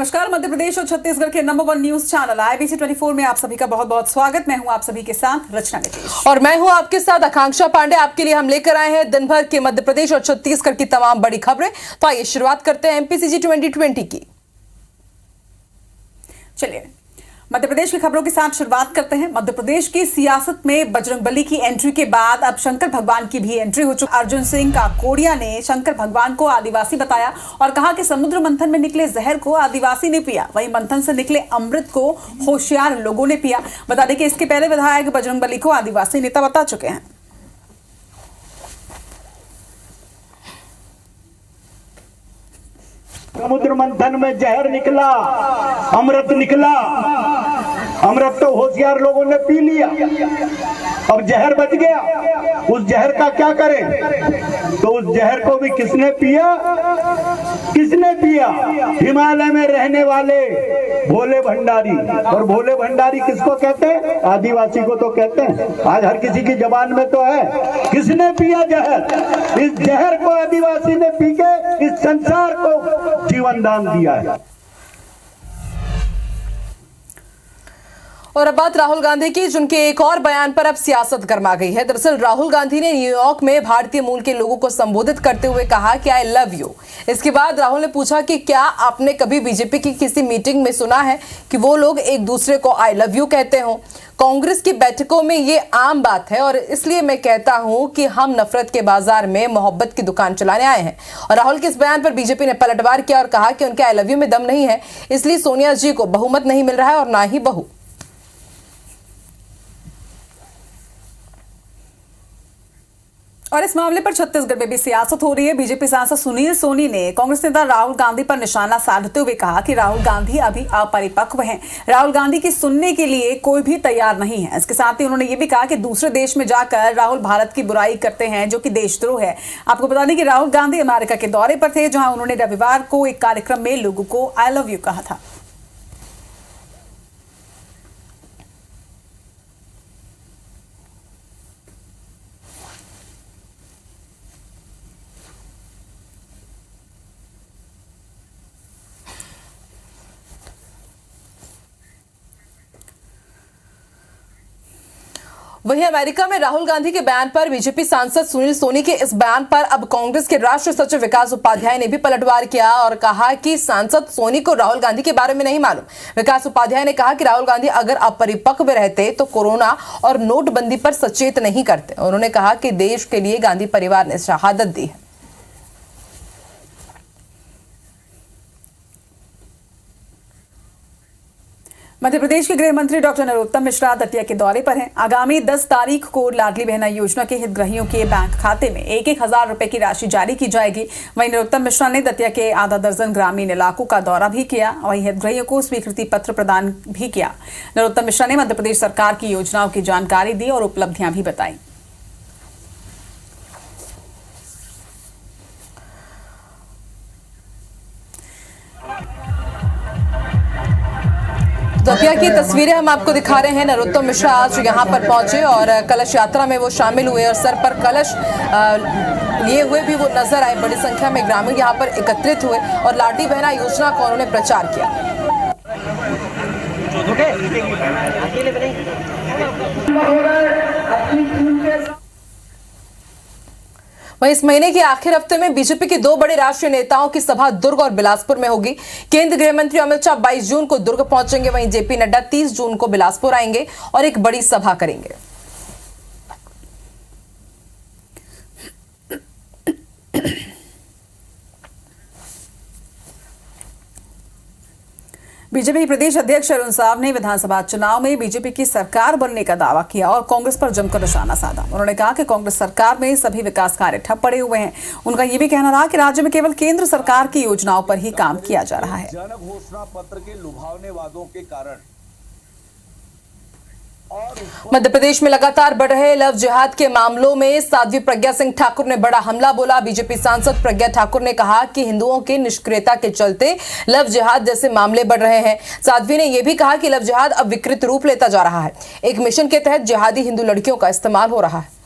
नमस्कार। मध्य प्रदेश और छत्तीसगढ़ के नंबर 1 न्यूज चैनल IBC 24 में आप सभी का बहुत बहुत स्वागत। मैं हूं आप सभी के साथ रचना नीतीश और मैं हूं आपके साथ आकांक्षा पांडे। आपके लिए हम लेकर आए हैं दिन भर के मध्य प्रदेश और छत्तीसगढ़ की तमाम बड़ी खबरें। तो आइए शुरुआत करते हैं MPCG 2020 की। चलिए मध्य प्रदेश की खबरों के साथ शुरुआत करते हैं। मध्य प्रदेश की सियासत में बजरंगबली की एंट्री के बाद अब शंकर भगवान की भी एंट्री हो चुकी। अर्जुन सिंह काकोड़िया ने शंकर भगवान को आदिवासी बताया और कहा कि समुद्र मंथन में निकले जहर को आदिवासी ने पिया, वहीं मंथन से निकले अमृत को होशियार लोगों ने पिया। बता दें कि इसके पहले विधायक बजरंगबली को आदिवासी नेता बता चुके हैं। समुद्र मंथन में जहर निकला, अमृत निकला। अमृत तो होशियार लोगों ने पी लिया, अब जहर बच गया। उस जहर का क्या करें? तो उस जहर को भी किसने पिया? किसने पिया? हिमालय में रहने वाले भोले भंडारी। और भोले भंडारी किसको कहते हैं? आदिवासी को तो कहते हैं। आज हर किसी की जबान में तो है। किसने पिया जहर? इस जहर को आदिवासी ने पी के इस संसार को जीवन दान दिया है। और अब बात राहुल गांधी की, जिनके एक और बयान पर अब सियासत गर्मा गई है। दरअसल राहुल गांधी ने न्यूयॉर्क में भारतीय मूल के लोगों को संबोधित करते हुए कहा कि आई लव यू। इसके बाद राहुल ने पूछा कि क्या आपने कभी बीजेपी की किसी मीटिंग में सुना है कि वो लोग एक दूसरे को आई लव यू कहते हो? कांग्रेस की बैठकों में ये आम बात है और इसलिए मैं कहता हूं कि हम नफरत के बाजार में मोहब्बत की दुकान चलाने आए हैं। और राहुल के इस बयान पर बीजेपी ने पलटवार किया और कहा कि उनके आई लव यू में दम नहीं है, इसलिए सोनिया जी को बहुमत नहीं मिल रहा है और ना ही बहू। और इस मामले पर छत्तीसगढ़ में भी सियासत हो रही है। बीजेपी सांसद सुनील सोनी ने कांग्रेस नेता राहुल गांधी पर निशाना साधते हुए कहा कि राहुल गांधी अभी अपरिपक्व हैं। राहुल गांधी की सुनने के लिए कोई भी तैयार नहीं है। इसके साथ ही उन्होंने ये भी कहा कि दूसरे देश में जाकर राहुल भारत की बुराई करते हैं, जो कि देशद्रोह है। आपको बता दें कि राहुल गांधी अमेरिका के दौरे पर थे, जहां उन्होंने रविवार को एक कार्यक्रम में लोगों को आई लव यू कहा था। वहीं अमेरिका में राहुल गांधी के बयान पर बीजेपी सांसद सुनील सोनी के इस बयान पर अब कांग्रेस के राष्ट्रीय सचिव विकास उपाध्याय ने भी पलटवार किया और कहा कि सांसद सोनी को राहुल गांधी के बारे में नहीं मालूम। विकास उपाध्याय ने कहा कि राहुल गांधी अगर अपरिपक्व रहते तो कोरोना और नोटबंदी पर सचेत नहीं करते। उन्होंने कहा कि देश के लिए गांधी परिवार ने शहादत दी है। मध्य प्रदेश के गृह मंत्री डॉक्टर नरोत्तम मिश्रा दतिया के दौरे पर हैं। आगामी 10 तारीख को लाडली बहना योजना के हितग्राहियों के बैंक खाते में 1,000 रुपए की राशि जारी की जाएगी। वहीं नरोत्तम मिश्रा ने दतिया के आधा दर्जन ग्रामीण इलाकों का दौरा भी किया। वहीं हितग्राहियों को स्वीकृति पत्र प्रदान भी किया। नरोत्तम मिश्रा ने मध्य प्रदेश सरकार की योजनाओं की जानकारी दी और उपलब्धियां भी बताई। दतिया की तस्वीरें हम आपको दिखा रहे हैं। नरोत्तम मिश्रा आज यहाँ पर पहुंचे और कलश यात्रा में वो शामिल हुए और सर पर कलश लिए हुए भी वो नजर आए। बड़ी संख्या में ग्रामीण यहाँ पर एकत्रित हुए और लाडली बहना योजना का उन्होंने प्रचार किया। वहीं इस महीने के आखिर हफ्ते में बीजेपी के 2 बड़े राष्ट्रीय नेताओं की सभा दुर्ग और बिलासपुर में होगी। केंद्रीय गृह मंत्री अमित शाह 22 जून को दुर्ग पहुंचेंगे। वहीं जेपी नड्डा 30 जून को बिलासपुर आएंगे और एक बड़ी सभा करेंगे। बीजेपी प्रदेश अध्यक्ष अरुण साव ने विधानसभा चुनाव में बीजेपी की सरकार बनने का दावा किया और कांग्रेस पर जमकर निशाना साधा। उन्होंने कहा कि कांग्रेस सरकार में सभी विकास कार्य ठप पड़े हुए हैं। उनका यह भी कहना था कि राज्य में केवल केंद्र सरकार की योजनाओं पर ही काम किया जा रहा है। जन घोषणा पत्र के लुभावने वादों के कारण मध्य प्रदेश में लगातार बढ़ रहे लव जिहाद के मामलों में साध्वी प्रज्ञा सिंह ठाकुर ने बड़ा हमला बोला। बीजेपी सांसद प्रज्ञा ठाकुर ने कहा कि हिंदुओं के निष्क्रियता के चलते लव जिहाद जैसे मामले बढ़ रहे हैं। साध्वी ने यह भी कहा कि लव जिहाद अब विकृत रूप लेता जा रहा है। एक मिशन के तहत जिहादी हिंदू लड़कियों का इस्तेमाल हो रहा है।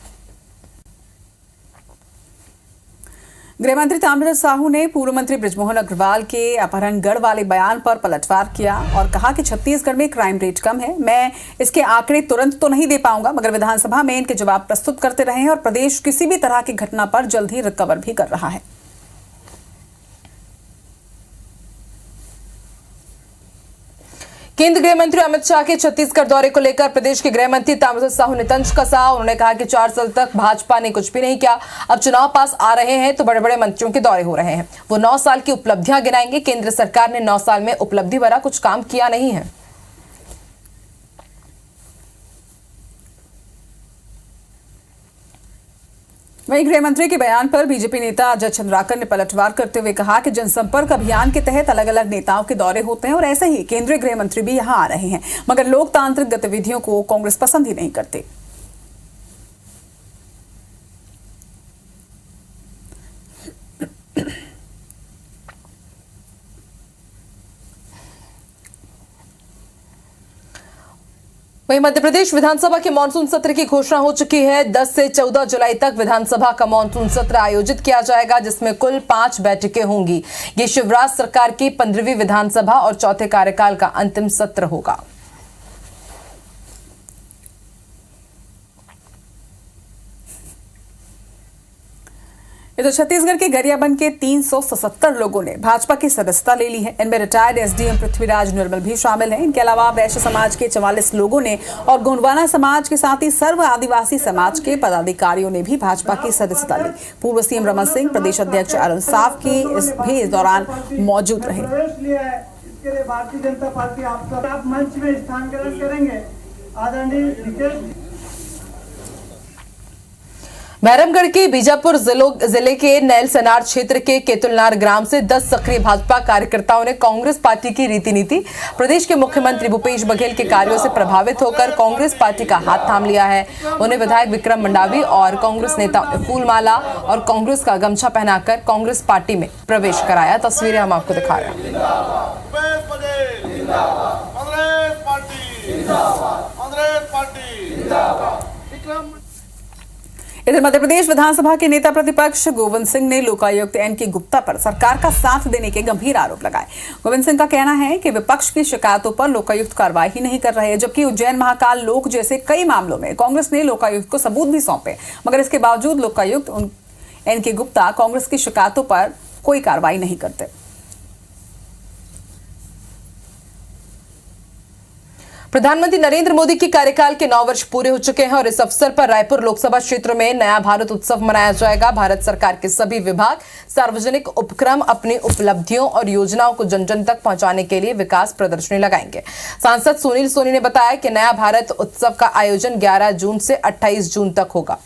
गृहमंत्री ताम्रध्वज साहू ने पूर्व मंत्री बृजमोहन अग्रवाल के अपहरणगढ़ वाले बयान पर पलटवार किया और कहा कि छत्तीसगढ़ में क्राइम रेट कम है। मैं इसके आंकड़े तुरंत तो नहीं दे पाऊंगा, मगर विधानसभा में इनके जवाब प्रस्तुत करते रहे हैं और प्रदेश किसी भी तरह की घटना पर जल्द ही रिकवर भी कर रहा है। केंद्रीय गृह मंत्री अमित शाह के छत्तीसगढ़ दौरे को लेकर प्रदेश के गृह मंत्री ताम्रध्वज साहू ने तंज कसा। उन्होंने कहा कि 4 साल तक भाजपा ने कुछ भी नहीं किया, अब चुनाव पास आ रहे हैं तो बड़े बड़े मंत्रियों के दौरे हो रहे हैं। वो 9 साल की उपलब्धियां गिनाएंगे। केंद्र सरकार ने 9 साल में उपलब्धि भरा कुछ काम किया नहीं है। वहीं गृह मंत्री के बयान पर बीजेपी नेता अजय चंद्राकर ने पलटवार करते हुए कहा कि जनसंपर्क अभियान के तहत अलग अलग नेताओं के दौरे होते हैं और ऐसे ही केंद्रीय गृह मंत्री भी यहां आ रहे हैं, मगर लोकतांत्रिक गतिविधियों को कांग्रेस पसंद ही नहीं करती। वहीं मध्य प्रदेश विधानसभा के मानसून सत्र की घोषणा हो चुकी है। 10 से 14 जुलाई तक विधानसभा का मानसून सत्र आयोजित किया जाएगा, जिसमें कुल 5 बैठकें होंगी। ये शिवराज सरकार की 15वीं विधानसभा और चौथे कार्यकाल का अंतिम सत्र होगा। इधर छत्तीसगढ़ के गरियाबंद के 377 लोगों ने भाजपा की सदस्यता ले ली है। इनमें रिटायर्ड एसडीएम पृथ्वीराज निर्मल भी शामिल हैं। इनके अलावा वैश्य समाज के 44 लोगों ने और गोंडवाना समाज के साथ ही सर्व आदिवासी समाज के पदाधिकारियों ने भी भाजपा की सदस्यता ली। पूर्व सीएम रमन सिंह, प्रदेश अध्यक्ष अरुण साव की भी इस दौरान मौजूद रहे। इसके लिए भारतीय जनता पार्टी आप मंच में स्थान ग्रहण करेंगे। आदरणीय मैरमगढ़ के बीजापुर जिले के नैलसनार क्षेत्र के केतुलनार ग्राम से 10 सक्रिय भाजपा कार्यकर्ताओं ने कांग्रेस पार्टी की रीति नीति, प्रदेश के मुख्यमंत्री भूपेश बघेल के कार्यों से प्रभावित होकर कांग्रेस पार्टी का हाथ थाम लिया है। उन्हें विधायक विक्रम मंडावी और कांग्रेस नेताओं ने फूलमाला और कांग्रेस का गमछा पहनाकर कांग्रेस पार्टी में प्रवेश कराया। तस्वीरें हम आपको दिखा रहे हैं। इधर मध्य प्रदेश विधानसभा के नेता प्रतिपक्ष गोविंद सिंह ने लोकायुक्त एनके गुप्ता पर सरकार का साथ देने के गंभीर आरोप लगाए। गोविंद सिंह का कहना है कि विपक्ष की शिकायतों पर लोकायुक्त कार्रवाई ही नहीं कर रहे, जबकि उज्जैन महाकाल लोक जैसे कई मामलों में कांग्रेस ने लोकायुक्त को सबूत भी सौंपे, मगर इसके बावजूद लोकायुक्त एनके गुप्ता कांग्रेस की शिकायतों पर कोई कार्रवाई नहीं करते। प्रधानमंत्री नरेंद्र मोदी के कार्यकाल के 9 वर्ष पूरे हो चुके हैं और इस अवसर पर रायपुर लोकसभा क्षेत्र में नया भारत उत्सव मनाया जाएगा। भारत सरकार के सभी विभाग, सार्वजनिक उपक्रम अपनी उपलब्धियों और योजनाओं को जन जन तक पहुंचाने के लिए विकास प्रदर्शनी लगाएंगे। सांसद सुनील सोनी ने बताया कि नया भारत उत्सव का आयोजन 11 जून से 28 जून तक होगा।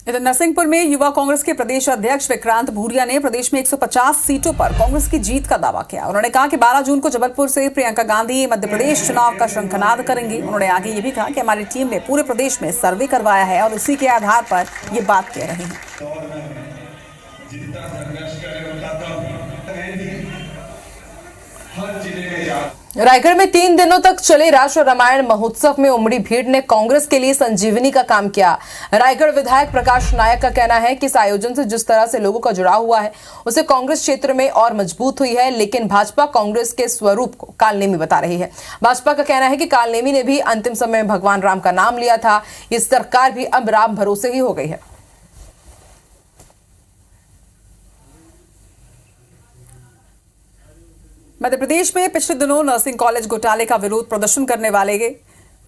इधर नरसिंहपुर में युवा कांग्रेस के प्रदेश अध्यक्ष विक्रांत भूरिया ने प्रदेश में 150 सीटों पर कांग्रेस की जीत का दावा किया। उन्होंने कहा कि 12 जून को जबलपुर से प्रियंका गांधी मध्य प्रदेश चुनाव का शंखनाद करेंगी। उन्होंने आगे ये भी कहा कि हमारी टीम ने पूरे प्रदेश में सर्वे करवाया है और उसी के आधार पर ये बात कह रहे हैं। रायगढ़ में 3 दिनों तक चले राष्ट्र रामायण महोत्सव में उमड़ी भीड़ ने कांग्रेस के लिए संजीवनी का काम किया। रायगढ़ विधायक प्रकाश नायक का कहना है कि इस आयोजन से जिस तरह से लोगों का जुड़ाव हुआ है उसे कांग्रेस क्षेत्र में और मजबूत हुई है, लेकिन भाजपा कांग्रेस के स्वरूप को कालनेमी बता रही है। भाजपा का कहना है कि कालनेमी ने भी अंतिम समय में भगवान राम का नाम लिया था। ये सरकार भी अब राम भरोसे ही हो गई है। मध्य प्रदेश में पिछले दिनों नर्सिंग कॉलेज घोटाले का विरोध प्रदर्शन करने वाले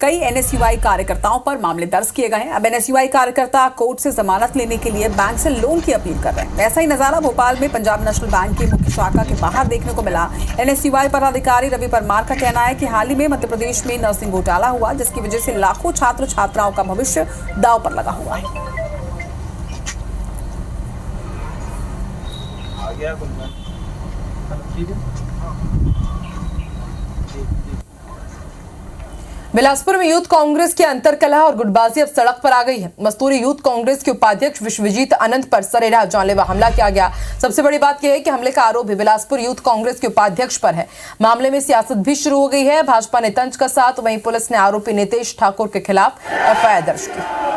कई एनएसयूआई कार्यकर्ताओं पर मामले दर्ज किए गए हैं। अब एनएसयूआई कार्यकर्ता कोर्ट से जमानत लेने के लिए बैंक से लोन की अपील कर रहे हैं। ऐसा ही नजारा भोपाल में पंजाब नेशनल बैंक की मुख्य शाखा के बाहर देखने को मिला। एनएसयूआई पदाधिकारी रवि परमार का कहना है कि हाल ही में मध्य प्रदेश में नर्सिंग घोटाला हुआ, जिसकी वजह से लाखों छात्र छात्राओं का भविष्य दांव पर लगा हुआ है। बिलासपुर में यूथ कांग्रेस की अंतरकलह और गुटबाजी अब सड़क पर आ गई है। मस्तूरी यूथ कांग्रेस के उपाध्यक्ष विश्वजीत अनंत पर सरेराह जानलेवा हमला किया गया। सबसे बड़ी बात यह है कि हमले का आरोप भी बिलासपुर यूथ कांग्रेस के उपाध्यक्ष पर है। मामले में सियासत भी शुरू हो गई है। भाजपा ने तंज का साथ, वहीं पुलिस ने आरोपी नितेश ठाकुर के खिलाफ एफआईआर दर्ज की।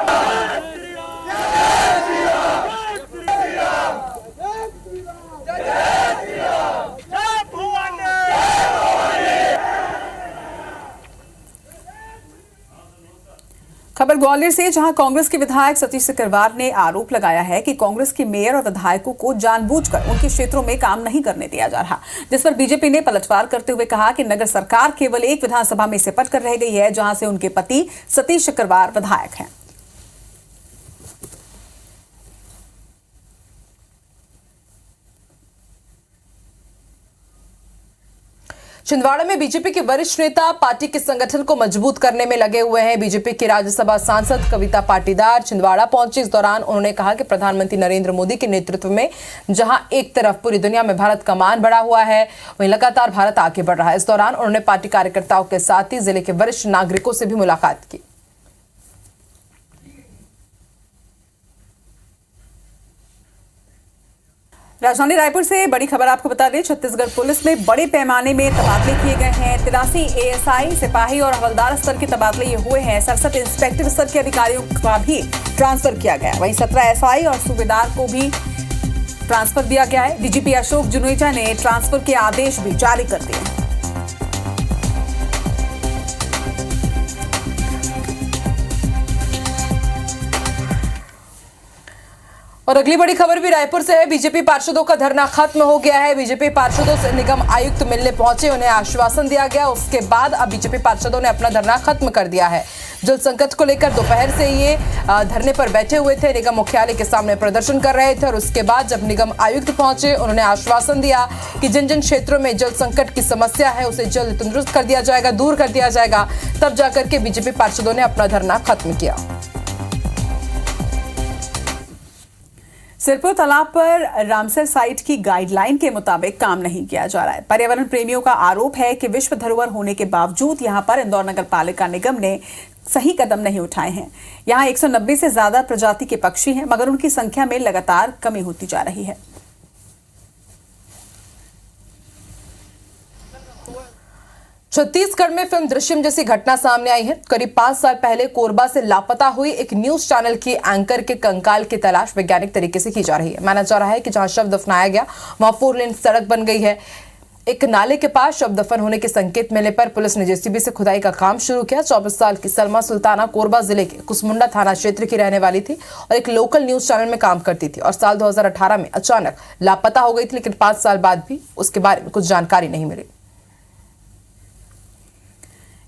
खबर ग्वालियर से, जहां कांग्रेस के विधायक सतीश सिकरवार ने आरोप लगाया है कि कांग्रेस के मेयर और विधायकों को जानबूझकर उनके क्षेत्रों में काम नहीं करने दिया जा रहा, जिस पर बीजेपी ने पलटवार करते हुए कहा कि नगर सरकार केवल एक विधानसभा में सिपट कर रह गई है, जहां से उनके पति सतीश सिकरवार विधायक हैं। छिंदवाड़ा में बीजेपी के वरिष्ठ नेता पार्टी के संगठन को मजबूत करने में लगे हुए हैं। बीजेपी की राज्यसभा सांसद कविता पाटीदार छिंदवाड़ा पहुंची। इस दौरान उन्होंने कहा कि प्रधानमंत्री नरेंद्र मोदी के नेतृत्व में जहां एक तरफ पूरी दुनिया में भारत का मान बढ़ा हुआ है, वहीं लगातार भारत आगे बढ़ रहा है। इस दौरान उन्होंने पार्टी कार्यकर्ताओं के साथ ही जिले के वरिष्ठ नागरिकों से भी मुलाकात की। राजधानी रायपुर से बड़ी खबर आपको बता दें, छत्तीसगढ़ पुलिस में बड़े पैमाने में तबादले किए गए हैं। 83 एएसआई, सिपाही और हवलदार स्तर के तबादले ये हुए हैं। 67 इंस्पेक्टर स्तर के अधिकारियों का भी ट्रांसफर किया गया। वहीं 17 एसआई और सूबेदार को भी ट्रांसफर दिया गया है। डीजीपी अशोक जुनेजा ने ट्रांसफर के आदेश भी जारी कर दिए हैं। और अगली बड़ी खबर भी रायपुर से है। बीजेपी पार्षदों का धरना खत्म हो गया है। बीजेपी पार्षदों से निगम आयुक्त मिलने पहुंचे, उन्हें आश्वासन दिया गया। उसके बाद अब बीजेपी पार्षदों ने अपना धरना खत्म कर दिया है। जल संकट को लेकर दोपहर से ये धरने पर बैठे हुए थे, निगम मुख्यालय के सामने प्रदर्शन कर रहे थे। और उसके बाद जब निगम आयुक्त पहुंचे, उन्होंने आश्वासन दिया कि जिन जिन क्षेत्रों में जल संकट की समस्या है उसे जल्द तंदुरुस्त कर दिया जाएगा, दूर कर दिया जाएगा। तब जाकर के बीजेपी पार्षदों ने अपना धरना खत्म किया। सिरपुर तालाब पर रामसर साइट की गाइडलाइन के मुताबिक काम नहीं किया जा रहा है। पर्यावरण प्रेमियों का आरोप है कि विश्व धरोहर होने के बावजूद यहां पर इंदौर नगर पालिका निगम ने सही कदम नहीं उठाए हैं। यहां 190 से ज्यादा प्रजाति के पक्षी हैं, मगर उनकी संख्या में लगातार कमी होती जा रही है। छत्तीसगढ़ में फिल्म दृश्यम जैसी घटना सामने आई है। करीब 5 साल पहले कोरबा से लापता हुई एक न्यूज चैनल की एंकर के कंकाल की तलाश वैज्ञानिक तरीके से की जा रही है। माना जा रहा है कि जहां शव दफनाया गया वहां 4 लेन सड़क बन गई है। एक नाले के पास शव दफन होने के संकेत मिलने पर पुलिस ने जेसीबी से खुदाई का काम शुरू किया। 24 साल की सलमा सुल्ताना कोरबा जिले के कुसमुंडा थाना क्षेत्र की रहने वाली थी और एक लोकल न्यूज चैनल में काम करती थी और साल 2018 में अचानक लापता हो गई थी, लेकिन 5 साल बाद भी उसके बारे में कुछ जानकारी नहीं मिली।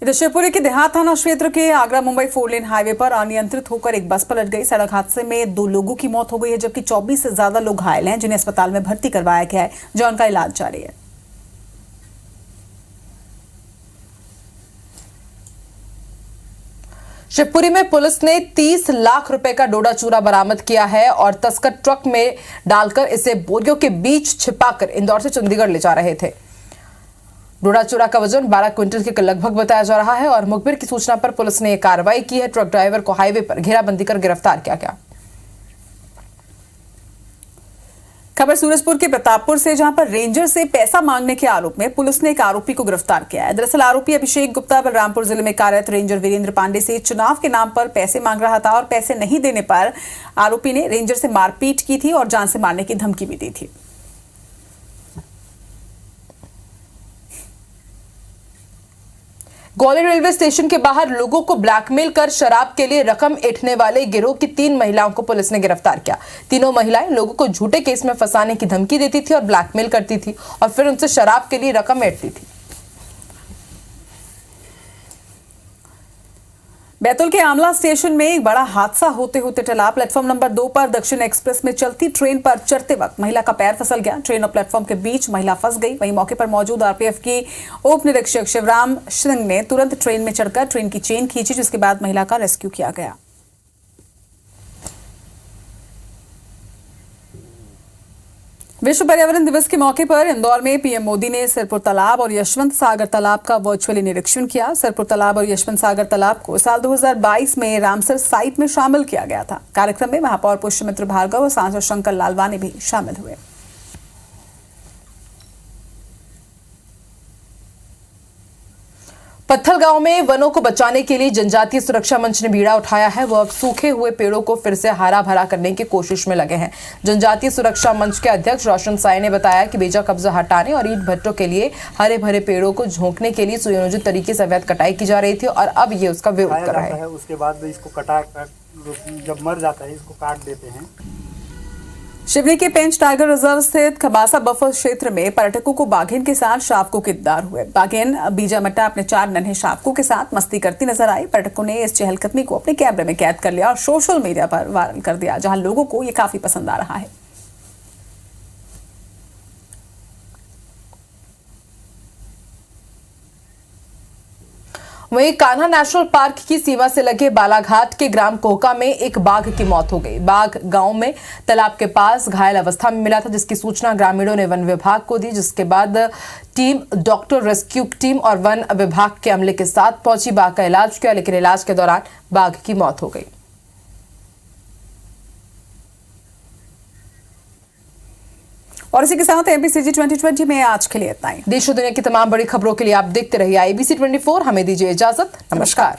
इधर शिवपुरी के देहात थाना क्षेत्र के आगरा मुंबई 4 लेन हाईवे पर अनियंत्रित होकर एक बस पलट गई। सड़क हादसे में 2 लोगों की मौत हो गई है, जबकि 24 से ज्यादा लोग घायल हैं, जिन्हें अस्पताल में भर्ती करवाया गया है, जो उनका इलाज जारी है। शिवपुरी में पुलिस ने 30 लाख रुपए का डोडा चूरा बरामद किया है और तस्कर ट्रक में डालकर इसे बोरियों के बीच छिपाकर इंदौर से चंडीगढ़ ले जा रहे थे। डोडा चूरा का वजन 12 क्विंटल के लगभग बताया जा रहा है और मुखबिर की सूचना पर पुलिस ने यह कार्रवाई की है। ट्रक ड्राइवर को हाईवे पर घेराबंदी कर गिरफ्तार किया गया। खबर सूरजपुर के प्रतापपुर से, जहां पर रेंजर से पैसा मांगने के आरोप में पुलिस ने एक आरोपी को गिरफ्तार किया है। दरअसल आरोपी अभिषेक गुप्ता बलरामपुर जिले में कार्यरत रेंजर वीरेंद्र पांडे से चुनाव के नाम पर पैसे मांग रहा था और पैसे नहीं देने पर आरोपी ने रेंजर से मारपीट की थी और जान से मारने की धमकी भी दी थी। ग्वालियर रेलवे स्टेशन के बाहर लोगों को ब्लैकमेल कर शराब के लिए रकम ऐंठने वाले गिरोह की 3 महिलाओं को पुलिस ने गिरफ्तार किया। तीनों महिलाएं लोगों को झूठे केस में फंसाने की धमकी देती थी और ब्लैकमेल करती थी और फिर उनसे शराब के लिए रकम ऐंठती थी। बैतूल के आमला स्टेशन में एक बड़ा हादसा होते होते टला। प्लेटफॉर्म नंबर 2 पर दक्षिण एक्सप्रेस में चलती ट्रेन पर चढ़ते वक्त महिला का पैर फिसल गया। ट्रेन और प्लेटफॉर्म के बीच महिला फंस गई। वहीं मौके पर मौजूद आरपीएफ की उप निरीक्षक शिवराम सिंह ने तुरंत ट्रेन में चढ़कर ट्रेन की चेन खींची, जिसके बाद महिला का रेस्क्यू किया गया। विश्व पर्यावरण दिवस के मौके पर इंदौर में पीएम मोदी ने सिरपुर तालाब और यशवंत सागर तालाब का वर्चुअली निरीक्षण किया। सिरपुर तालाब और यशवंत सागर तालाब को साल 2022 में रामसर साइट में शामिल किया गया था। कार्यक्रम में महापौर पुष्यमित्र भार्गव और सांसद शंकर लालवानी भी शामिल हुए। पत्थल गांव में वनों को बचाने के लिए जनजातीय सुरक्षा मंच ने बीड़ा उठाया है। वो अब सूखे हुए पेड़ों को फिर से हरा भरा करने की कोशिश में लगे हैं। जनजातीय सुरक्षा मंच के अध्यक्ष रोशन साई ने बताया कि बेजा कब्जा हटाने और ईंट भट्टों के लिए हरे भरे पेड़ों को झोंकने के लिए सुनियोजित तरीके से अवैध कटाई की जा रही थी और अब ये उसका विरोध कर रहे हैं। उसके बाद इसको जब मर जाता है इसको काट देते हैं। शिवनी के पेंच टाइगर रिजर्व स्थित खबासा बफर क्षेत्र में पर्यटकों को बाघिन के साथ शावकों के दीदार हुए। बाघिन बीजा मट्टा अपने 4 नन्हे शावकों के साथ मस्ती करती नजर आई। पर्यटकों ने इस चहलकदमी को अपने कैमरे में कैद कर लिया और सोशल मीडिया पर वायरल कर दिया, जहां लोगों को ये काफी पसंद आ रहा है। वहीं कान्हा नेशनल पार्क की सीमा से लगे बालाघाट के ग्राम कोहका में एक बाघ की मौत हो गई। बाघ गांव में तालाब के पास घायल अवस्था में मिला था, जिसकी सूचना ग्रामीणों ने वन विभाग को दी, जिसके बाद टीम डॉक्टर रेस्क्यू टीम और वन विभाग के अमले के साथ पहुंची। बाघ का इलाज किया, लेकिन इलाज के दौरान बाघ की मौत हो गई। और इसी के साथ एबीसीजी 2020 में आज के लिए इतना ही। देश और दुनिया की तमाम बड़ी खबरों के लिए आप देखते रहिए IBC 24। हमें दीजिए इजाजत। नमस्कार।